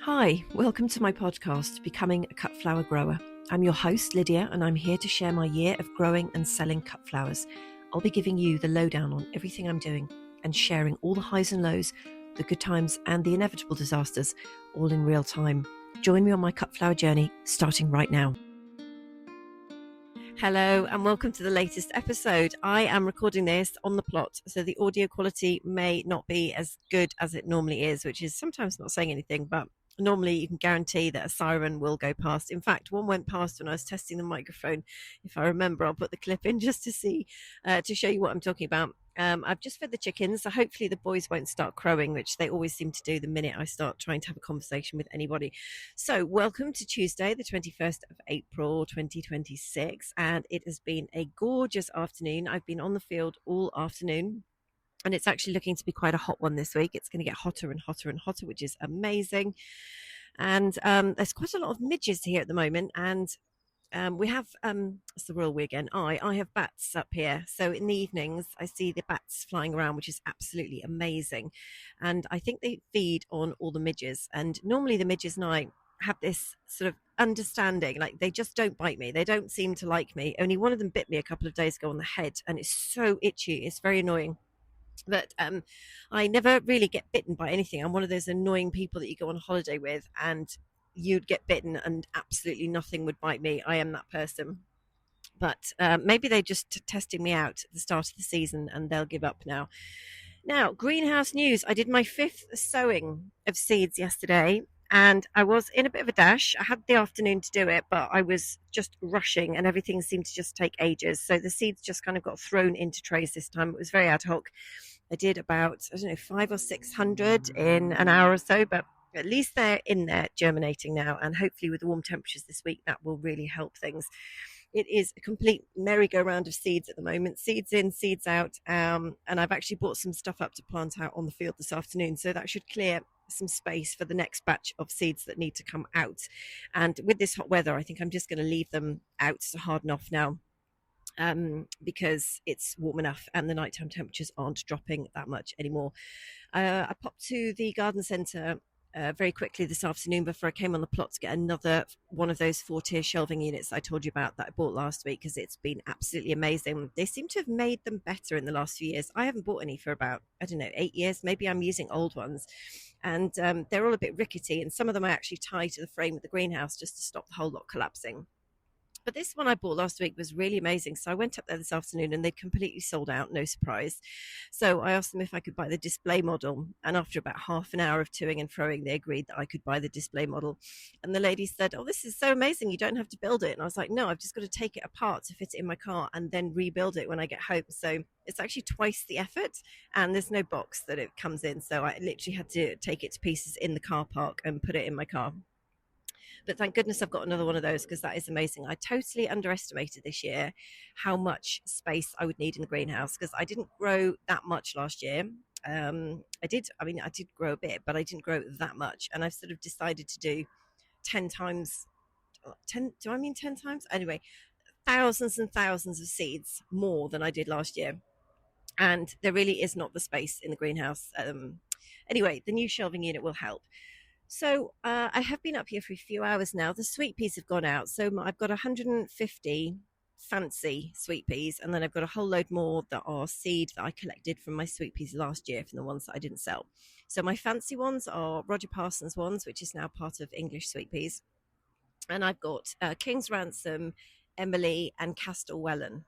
Hi, welcome to my podcast, Becoming a Cut Flower Grower. I'm your host, Lydia, and I'm here to share my year of growing and selling cut flowers. I'll be giving you the lowdown on everything I'm doing and sharing all the highs and lows, the good times and the inevitable disasters, all in real time. Join me on my cut flower journey, starting right now. Hello and welcome to the latest episode. I am recording this on the plot, so the audio quality may not be as good as it normally is, which is sometimes not saying anything, but normally you can guarantee that a siren will go past. In fact, one went past when I was testing the microphone. If I remember, I'll put the clip in just to show you what I'm talking about. I've just fed the chickens, so hopefully the boys won't start crowing, which they always seem to do the minute I start trying to have a conversation with anybody. So welcome to Tuesday, the 21st of April, 2026, and it has been a gorgeous afternoon. I've been on the field all afternoon, and it's actually looking to be quite a hot one this week. It's going to get hotter and hotter and hotter, which is amazing. And there's quite a lot of midges here at the moment, and we have it's the royal we again. I have bats up here, so in the evenings I see the bats flying around, which is absolutely amazing. And I think they feed on all the midges, and normally the midges and I have this sort of understanding, like they just don't bite me, they don't seem to like me. Only one of them bit me a couple of days ago on the head, and it's so itchy, it's very annoying. But I never really get bitten by anything. I'm one of those annoying people that you go on holiday with and you'd get bitten and absolutely nothing would bite me. I am that person. But maybe they're just testing me out at the start of the season and they'll give up now. Now, greenhouse news. I did my 5th sowing of seeds yesterday and I was in a bit of a dash. I had the afternoon to do it, but I was just rushing and everything seemed to just take ages. So the seeds just kind of got thrown into trays this time. It was very ad hoc. I did about, 500 or 600 in an hour or so, but at least they're in there germinating now. And hopefully with the warm temperatures this week, that will really help things. It is a complete merry-go-round of seeds at the moment, seeds in, seeds out. And I've actually brought some stuff up to plant out on the field this afternoon. So that should clear some space for the next batch of seeds that need to come out. And with this hot weather, I think I'm just going to leave them out to harden off now. Because it's warm enough and the nighttime temperatures aren't dropping that much anymore. I popped to the garden centre very quickly this afternoon before I came on the plot to get another one of those 4-tier shelving units I told you about that I bought last week, because it's been absolutely amazing. They seem to have made them better in the last few years. I haven't bought any for about, 8 years. Maybe I'm using old ones. And they're all a bit rickety, and some of them I actually tie to the frame of the greenhouse just to stop the whole lot collapsing. But this one I bought last week was really amazing. So I went up there this afternoon and they'd completely sold out, no surprise. So I asked them if I could buy the display model. And after about half an hour of toing and froing, they agreed that I could buy the display model. And the lady said, "Oh, this is so amazing. You don't have to build it." And I was like, "No, I've just got to take it apart to fit it in my car and then rebuild it when I get home." So it's actually twice the effort, and there's no box that it comes in. So I literally had to take it to pieces in the car park and put it in my car. But thank goodness I've got another one of those, because that is amazing. I totally underestimated this year how much space I would need in the greenhouse, because I didn't grow that much last year. I did grow a bit, but I didn't grow that much. And I've sort of decided to do 10 times, 10, do I mean 10 times? Anyway, thousands and thousands of seeds more than I did last year. And there really is not the space in the greenhouse. Anyway, the new shelving unit will help. So I have been up here for a few hours now. The sweet peas have gone out. So I've got 150 fancy sweet peas, and then I've got a whole load more that are seed that I collected from my sweet peas last year, from the ones that I didn't sell. So my fancy ones are Roger Parsons ones, which is now part of English sweet peas. And I've got King's Ransom, Emily, and Castlewellan.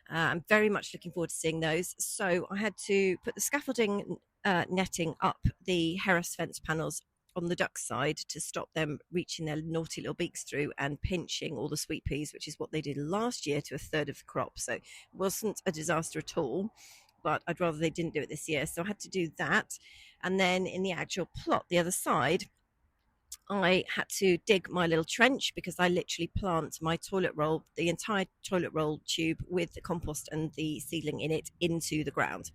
I'm very much looking forward to seeing those. So I had to put the scaffolding netting up the Harris fence panels on the duck side to stop them reaching their naughty little beaks through and pinching all the sweet peas, which is what they did last year to a third of the crop. So it wasn't a disaster at all, but I'd rather they didn't do it this year. So I had to do that. And then in the actual plot, the other side, I had to dig my little trench, because I literally plant my toilet roll, the entire toilet roll tube with the compost and the seedling in it, into the ground.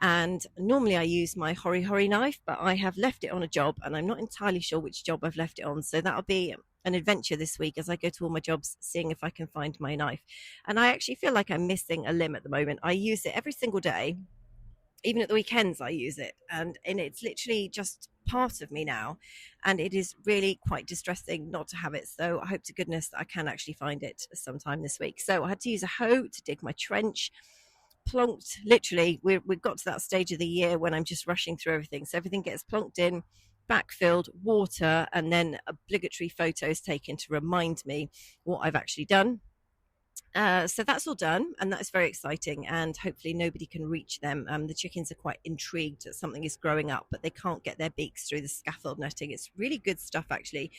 And normally I use my hori knife, but I have left it on a job and I'm not entirely sure which job I've left it on. So that'll be an adventure this week as I go to all my jobs, seeing if I can find my knife. And I actually feel like I'm missing a limb at the moment. I use it every single day. Even at the weekends I use it, and it's literally just part of me now, and it is really quite distressing not to have it. So I hope to goodness that I can actually find it sometime this week. So I had to use a hoe to dig my trench. Plonked, literally, we've got to that stage of the year when I'm just rushing through everything. So everything gets plonked in, backfilled, water, and then obligatory photos taken to remind me what I've actually done. So that's all done, and that's very exciting. And hopefully, nobody can reach them. The chickens are quite intrigued that something is growing up, but they can't get their beaks through the scaffold netting. It's really good stuff, actually.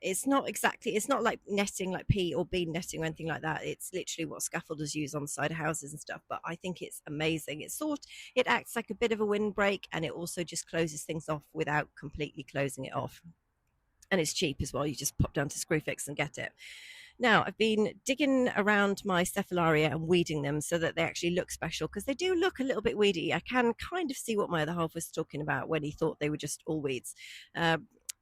It's not exactly, it's not like netting, like pea or bean netting or anything like that. It's literally what scaffolders use on the side of houses and stuff. But I think it's amazing. It acts like a bit of a windbreak, and it also just closes things off without completely closing it off. And it's cheap as well. You just pop down to Screwfix and get it. Now, I've been digging around my cephalaria and weeding them so that they actually look special, because they do look a little bit weedy. I can kind of see what my other half was talking about when he thought they were just all weeds.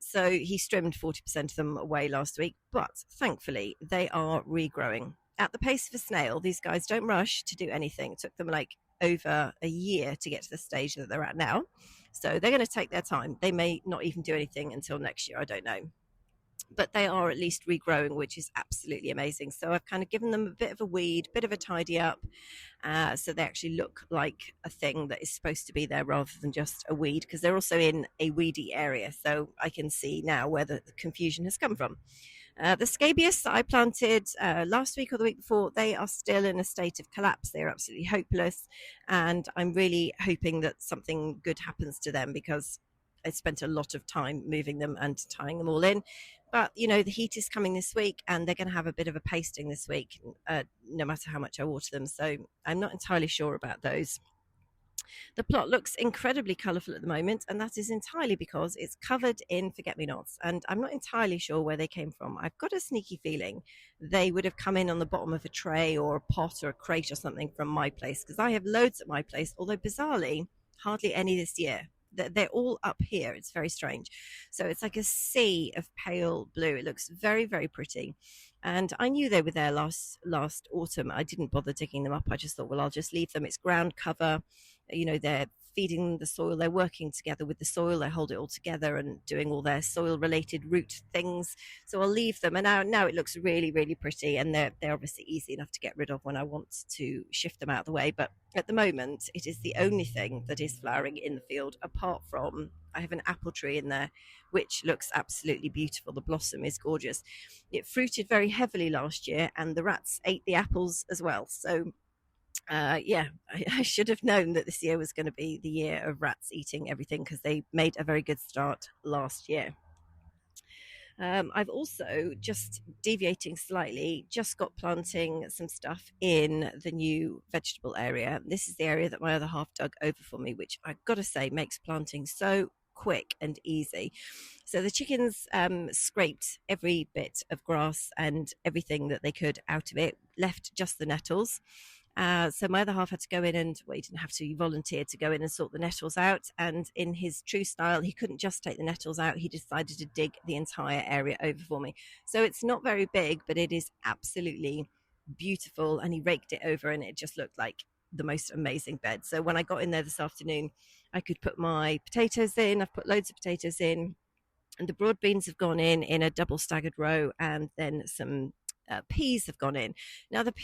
So he trimmed 40% of them away last week, but thankfully they are regrowing. At the pace of a snail, these guys don't rush to do anything. It took them like over a year to get to the stage that they're at now. So they're going to take their time. They may not even do anything until next year. I don't know, but they are at least regrowing, which is absolutely amazing. So I've kind of given them a bit of a weed, bit of a tidy up, so they actually look like a thing that is supposed to be there rather than just a weed, because they're also in a weedy area. So I can see now where the confusion has come from. The scabious that I planted last week or the week before, they are still in a state of collapse. They're absolutely hopeless. And I'm really hoping that something good happens to them, because I spent a lot of time moving them and tying them all in. But, you know, the heat is coming this week, and they're going to have a bit of a pasting this week, no matter how much I water them. So I'm not entirely sure about those. The plot looks incredibly colourful at the moment, and that is entirely because it's covered in forget-me-nots, and I'm not entirely sure where they came from. I've got a sneaky feeling they would have come in on the bottom of a tray or a pot or a crate or something from my place, because I have loads at my place, although bizarrely hardly any this year. They're all up here. It's very strange. So it's like a sea of pale blue. It looks very, very pretty. And I knew they were there last autumn. I didn't bother digging them up. I just thought, well, I'll just leave them. It's ground cover. You know, they're feeding the soil. They're working together with the soil. They hold it all together and doing all their soil related root things. So I'll leave them. And now it looks really, really pretty. And they're obviously easy enough to get rid of when I want to shift them out of the way. But at the moment, it is the only thing that is flowering in the field, apart from I have an apple tree in there, which looks absolutely beautiful. The blossom is gorgeous. It fruited very heavily last year, and the rats ate the apples as well. So I should have known that this year was going to be the year of rats eating everything, because they made a very good start last year. I've also, just deviating slightly, just got planting some stuff in the new vegetable area. This is the area that my other half dug over for me, which I've got to say makes planting so quick and easy. So the chickens scraped every bit of grass and everything that they could out of it, left just the nettles. So my other half had to go in and, well, he didn't have to, he volunteered to go in and sort the nettles out. And in his true style, he couldn't just take the nettles out. He decided to dig the entire area over for me. So it's not very big, but it is absolutely beautiful. And he raked it over, and it just looked like the most amazing bed. So when I got in there this afternoon, I could put my potatoes in. I've put loads of potatoes in, and the broad beans have gone in a double staggered row, and then some peas have gone in. Now the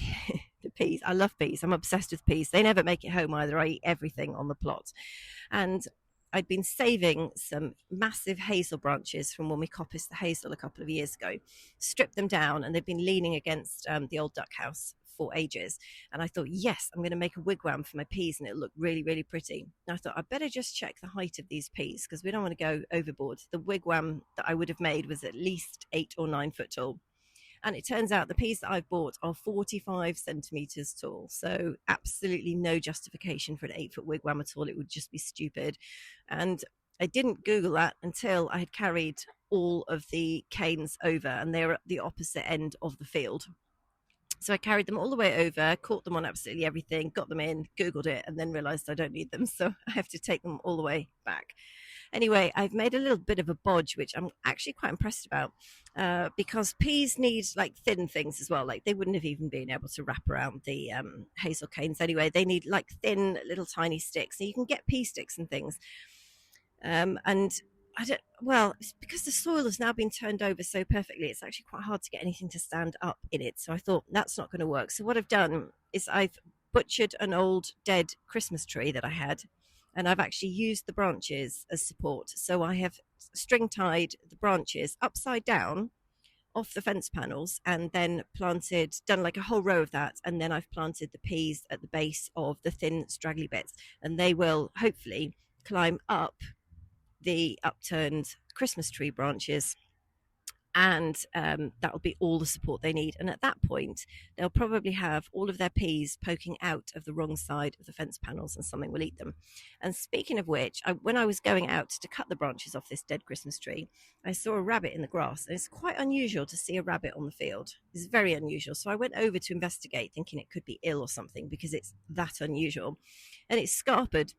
peas, I love peas. I'm obsessed with peas. They never make it home either. I eat everything on the plot. And I'd been saving some massive hazel branches from when we coppiced the hazel a couple of years ago, stripped them down, and they've been leaning against the old duck house for ages. And I thought, yes, I'm going to make a wigwam for my peas, and it'll look really, really pretty. And I thought I'd better just check the height of these peas, because we don't want to go overboard. The wigwam that I would have made was at least 8 or 9 foot tall. And it turns out the peas that I've bought are 45 centimetres tall. So absolutely no justification for an 8-foot wigwam at all. It would just be stupid. And I didn't Google that until I had carried all of the canes over, and they were at the opposite end of the field. So I carried them all the way over, caught them on absolutely everything, got them in, Googled it, and then realised I don't need them. So I have to take them all the way back. Anyway, I've made a little bit of a bodge, which I'm actually quite impressed about, because peas need like thin things as well. Like they wouldn't have even been able to wrap around the hazel canes anyway. They need like thin little tiny sticks. So you can get pea sticks and things. And I don't, well, it's because the soil has now been turned over so perfectly, it's actually quite hard to get anything to stand up in it. So I thought that's not going to work. So what I've done is I've butchered an old dead Christmas tree that I had, and I've actually used the branches as support. So I have string tied the branches upside down off the fence panels and then done like a whole row of that. And then I've planted the peas at the base of the thin, straggly bits, and they will hopefully climb up the upturned Christmas tree branches, and that'll be all the support they need. And at that point, they'll probably have all of their peas poking out of the wrong side of the fence panels, and something will eat them. And speaking of which, when I was going out to cut the branches off this dead Christmas tree, I saw a rabbit in the grass, and it's quite unusual to see a rabbit on the field. It's very unusual. So I went over to investigate, thinking it could be ill or something because it's that unusual. And it's scarpered,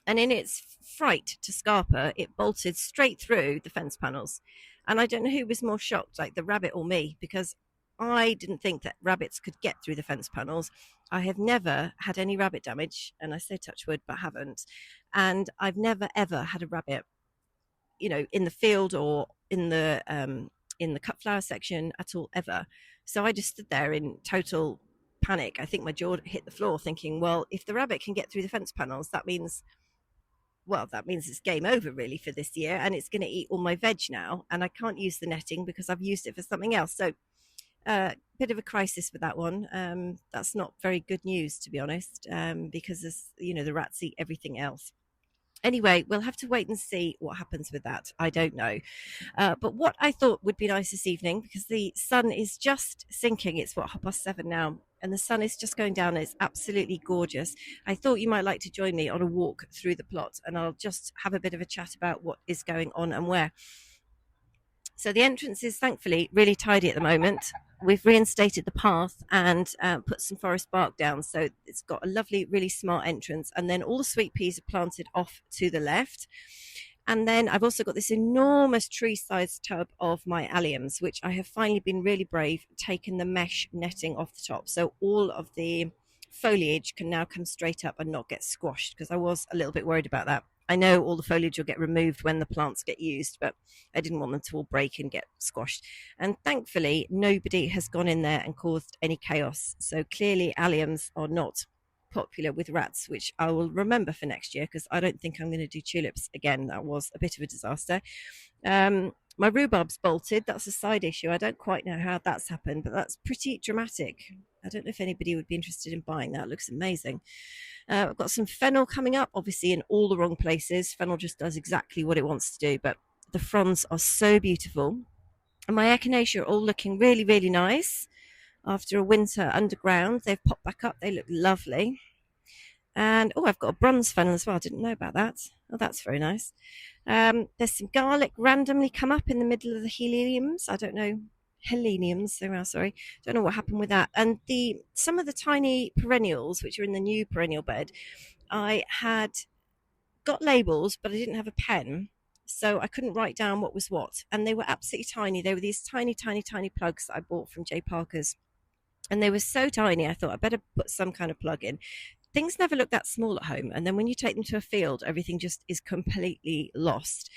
and in its fright to scarper, it bolted straight through the fence panels. And I don't know who was more shocked, like the rabbit or me, because I didn't think that rabbits could get through the fence panels. I have never had any rabbit damage, and I say touch wood, but haven't. And I've never ever had a rabbit, in the field or in the cut flower section at all ever. So I just stood there in total panic. I think my jaw hit the floor, thinking, well, if the rabbit can get through the fence panels, that means it's game over really for this year, and it's going to eat all my veg now, and I can't use the netting because I've used it for something else. So bit of a crisis with that one. That's not very good news, to be honest, because the rats eat everything else. Anyway, we'll have to wait and see what happens with that. I don't know. But what I thought would be nice this evening, because the sun is just sinking, it's what, 7:30 now, and the sun is just going down. It's absolutely gorgeous. I thought you might like to join me on a walk through the plot, and I'll just have a bit of a chat about what is going on and where. So the entrance is thankfully really tidy at the moment. We've reinstated the path and put some forest bark down. So it's got a lovely, really smart entrance. And then all the sweet peas are planted off to the left. And then I've also got this enormous tree-sized tub of my alliums, which I have finally been really brave, taken the mesh netting off the top. So all of the foliage can now come straight up and not get squashed, because I was a little bit worried about that. I know all the foliage will get removed when the plants get used, but I didn't want them to all break and get squashed. And thankfully, nobody has gone in there and caused any chaos. So clearly, alliums are not popular with rats, which I will remember for next year, because I don't think I'm going to do tulips again. That was a bit of a disaster. My rhubarb's bolted. That's a side issue. I don't quite know how that's happened, but that's pretty dramatic. I don't know if anybody would be interested in buying that. It looks amazing. I've got some fennel coming up, obviously in all the wrong places. Fennel just does exactly what it wants to do, but the fronds are so beautiful. And my echinacea are all looking really, really nice. After a winter underground, they've popped back up. They look lovely. And I've got a bronze fennel as well. I didn't know about that. Oh, that's very nice. There's some garlic randomly come up in the middle of the heleniums. I don't know. Heleniums, sorry. Don't know what happened with that. And some of the tiny perennials, which are in the new perennial bed, I had got labels, but I didn't have a pen. So I couldn't write down what was what. And they were absolutely tiny. They were these tiny, tiny, tiny plugs that I bought from J. Parker's. And they were so tiny, I thought I better put some kind of plug in. Things never look that small at home. And then when you take them to a field, everything just is completely lost.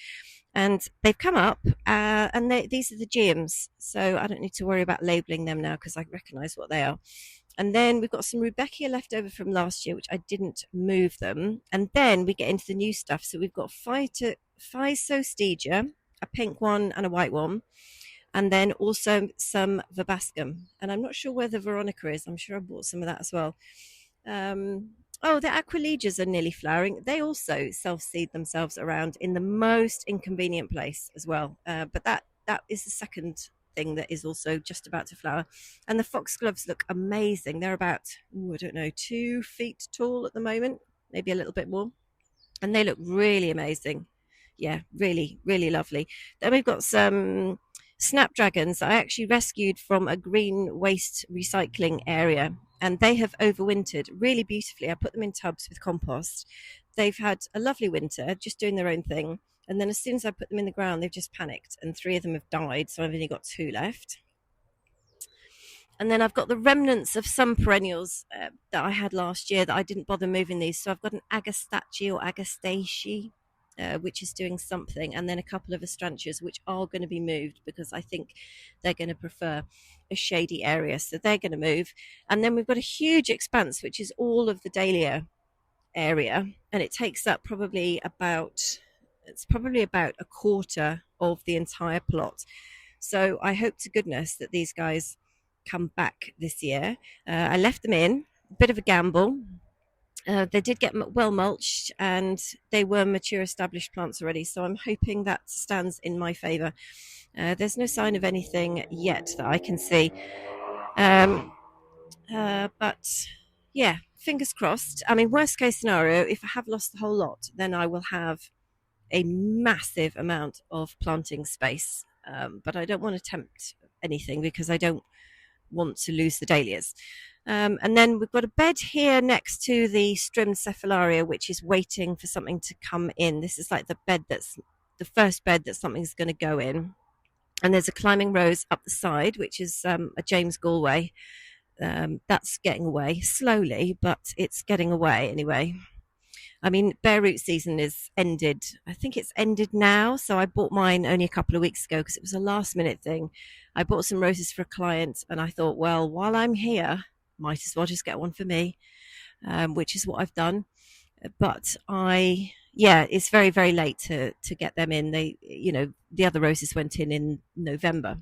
And they've come up, and these are the geums. So I don't need to worry about labeling them now, because I recognize what they are. And then we've got some Rudbeckia left over from last year, which I didn't move them. And then we get into the new stuff. So we've got Physostegia, a pink one and a white one. And then also some Verbascum. And I'm not sure where the Veronica is. I'm sure I bought some of that as well. The Aquilegias are nearly flowering. They also self-seed themselves around in the most inconvenient place as well. But that is the second thing that is also just about to flower. And the foxgloves look amazing. They're about, 2 feet tall at the moment, maybe a little bit more. And they look really amazing. Yeah, really, really lovely. Then we've got some snapdragons I actually rescued from a green waste recycling area, and they have overwintered really beautifully. I put them in tubs with compost. They've had a lovely winter, just doing their own thing. And then as soon as I put them in the ground, they've just panicked, and 3 of them have died. So I've only got 2 left. And then I've got the remnants of some perennials that I had last year that I didn't bother moving these. So I've got an Agastache or Agastache. which is doing something, and then a couple of astrantias, which are going to be moved because I think they're going to prefer a shady area. So they're going to move. And then we've got a huge expanse, which is all of the dahlia area, and it takes up probably about a quarter of the entire plot. So I hope to goodness that these guys come back this year. I left them in, a bit of a gamble. They did get well mulched, and they were mature established plants already, so I'm hoping that stands in my favour. There's no sign of anything yet that I can see. Um, but yeah, fingers crossed. I mean, worst case scenario, if I have lost the whole lot, then I will have a massive amount of planting space. But I don't want to tempt anything because I don't want to lose the dahlias. And then we've got a bed here next to the strimmed cephalaria, which is waiting for something to come in. This is like the bed that's the first bed that something's going to go in. And there's a climbing rose up the side, which is a James Galway. That's getting away slowly, but it's getting away anyway. I mean, bare root season is ended. I think it's ended now. So I bought mine only a couple of weeks ago because it was a last minute thing. I bought some roses for a client, and I thought, well, while I'm here, might as well just get one for me, which is what I've done. But yeah, it's very, very late to get them in. The other roses went in November.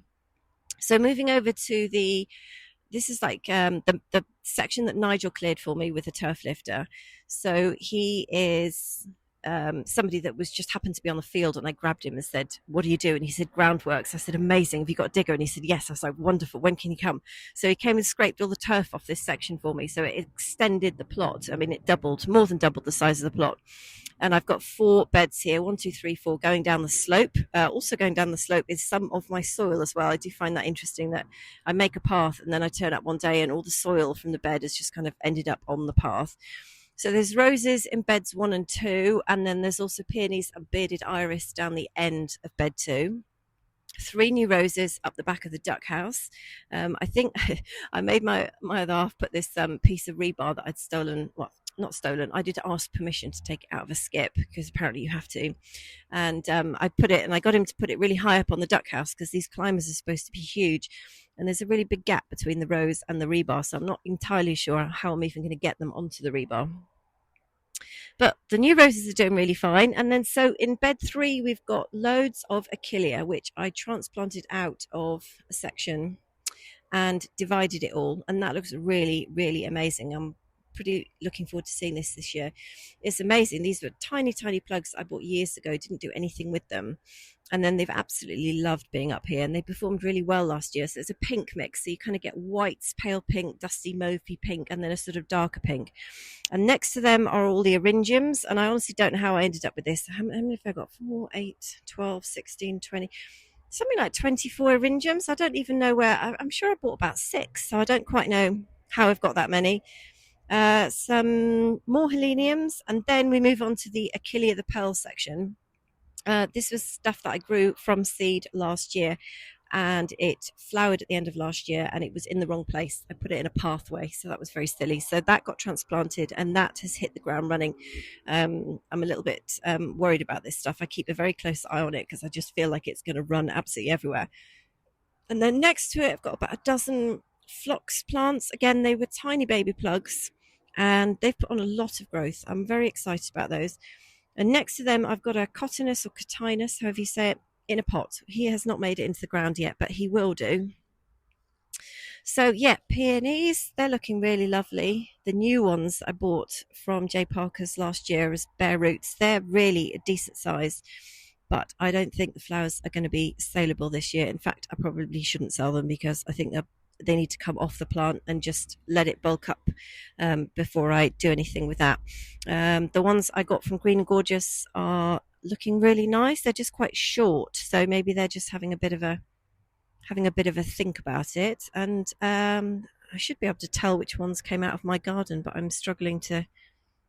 So moving over to this is like the section that Nigel cleared for me with a turf lifter. So he is somebody that was just happened to be on the field, and I grabbed him and said, what do you do? And he said, groundworks. I said, amazing. Have you got a digger? And he said, yes. I was like, wonderful. When can you come? So he came and scraped all the turf off this section for me. So it extended the plot. I mean, it more than doubled the size of the plot. And I've got 4 beds here, 1, 2, 3, 4, going down the slope. Also going down the slope is some of my soil as well. I do find that interesting that I make a path and then I turn up one day and all the soil from the bed has just kind of ended up on the path. So there's roses in beds 1 and 2, and then there's also peonies and bearded iris down the end of bed 2. 3 new roses up the back of the duck house. I think I made my other half put this piece of rebar that I'd stolen. Well, not stolen. I did ask permission to take it out of a skip because apparently you have to. And I put it, and I got him to put it really high up on the duck house because these climbers are supposed to be huge. And there's a really big gap between the rose and the rebar, so I'm not entirely sure how I'm even going to get them onto the rebar. But the new roses are doing really fine. And then so in bed 3, we've got loads of achillea, which I transplanted out of a section and divided it all. And that looks really, really amazing. I'm pretty looking forward to seeing this year. It's amazing. These were tiny, tiny plugs I bought years ago, didn't do anything with them. And then they've absolutely loved being up here, and they performed really well last year. So it's a pink mix. So you kind of get whites, pale pink, dusty mauvey pink, and then a sort of darker pink. And next to them are all the eryngiums. And I honestly don't know how I ended up with this. How many have I got? 4, 8, 12, 16, 20. Something like 24 eryngiums. I don't even know where. I'm sure I bought about 6. So I don't quite know how I've got that many. Some more heleniums. And then we move on to the Achillea the Pearl section. This was stuff that I grew from seed last year, and it flowered at the end of last year, and it was in the wrong place. I put it in a pathway, so that was very silly. So that got transplanted, and that has hit the ground running. I'm a little bit worried about this stuff. I keep a very close eye on it because I just feel like it's going to run absolutely everywhere. And then next to it, I've got about a dozen phlox plants. Again, they were tiny baby plugs, and they've put on a lot of growth. I'm very excited about those. And next to them, I've got a cotinus or cotinus, however you say it, in a pot. He has not made it into the ground yet, but he will do. So yeah, peonies, they're looking really lovely. The new ones I bought from J. Parker's last year as bare roots, they're really a decent size, but I don't think the flowers are going to be saleable this year. In fact, I probably shouldn't sell them because I think they need to come off the plant and just let it bulk up before I do anything with that. The ones I got from Green and Gorgeous are looking really nice. They're just quite short, so maybe they're just having a bit of a think about it. And I should be able to tell which ones came out of my garden, but I'm struggling to.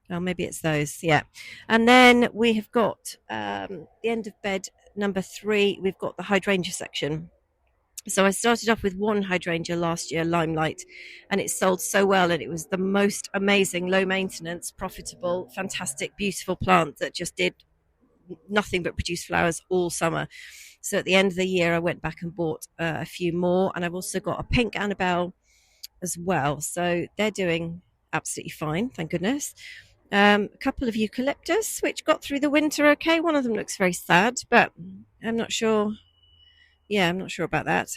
Oh, maybe it's those. Yeah. And then we have got the end of bed number 3. We've got the hydrangea section. So I started off with 1 hydrangea last year, Limelight, and it sold so well, and it was the most amazing, low maintenance, profitable, fantastic, beautiful plant that just did nothing but produce flowers all summer. So at the end of the year, I went back and bought a few more, and I've also got a pink Annabelle as well. So they're doing absolutely fine, thank goodness. A couple of eucalyptus, which got through the winter okay. One of them looks very sad, but I'm not sure. Yeah, I'm not sure about that.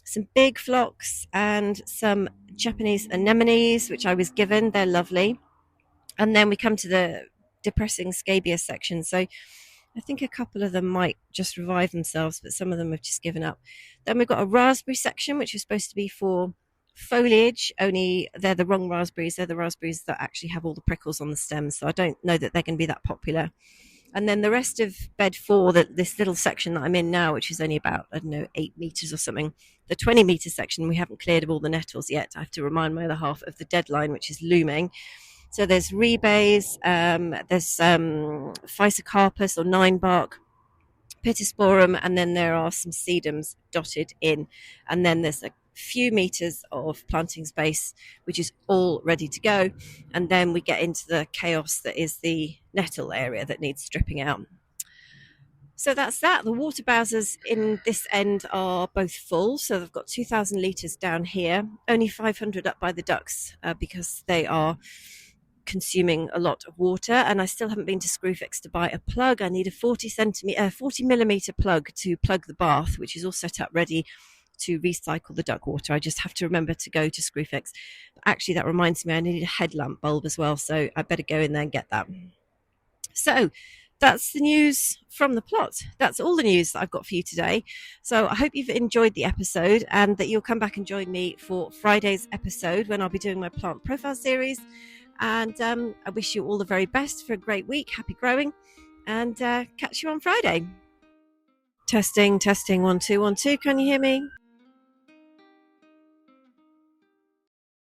Some big phlox and some Japanese anemones, which I was given. They're lovely. And then we come to the depressing scabious section. So I think a couple of them might just revive themselves, but some of them have just given up. Then we've got a raspberry section, which is supposed to be for foliage, only they're the wrong raspberries. They're the raspberries that actually have all the prickles on the stems. So I don't know that they're going to be that popular. And then the rest of bed four, this little section that I'm in now, which is only about, I don't know, 8 meters or something, the 20-meter section, we haven't cleared of all the nettles yet. I have to remind my other half of the deadline, which is looming. So there's rebays, there's physocarpus or ninebark, pittosporum, and then there are some sedums dotted in. And then there's a few meters of planting space, which is all ready to go. And then we get into the chaos that is the nettle area that needs stripping out. So that's that. The water bowsers in this end are both full. So they've got 2,000 litres down here, only 500 up by the ducks because they are consuming a lot of water. And I still haven't been to Screwfix to buy a plug. I need a 40 millimeter plug to plug the bath, which is all set up ready to recycle the duck water. I just have to remember to go to Screwfix. Actually, that reminds me, I need a headlamp bulb as well, so I better go in there and get that. So that's the news from the plot. That's all the news that I've got for you today. So I hope you've enjoyed the episode and that you'll come back and join me for Friday's episode when I'll be doing my plant profile series. And I wish you all the very best for a great week. Happy growing, and catch you on Friday. Testing, 1 2 1 2. Can you hear me?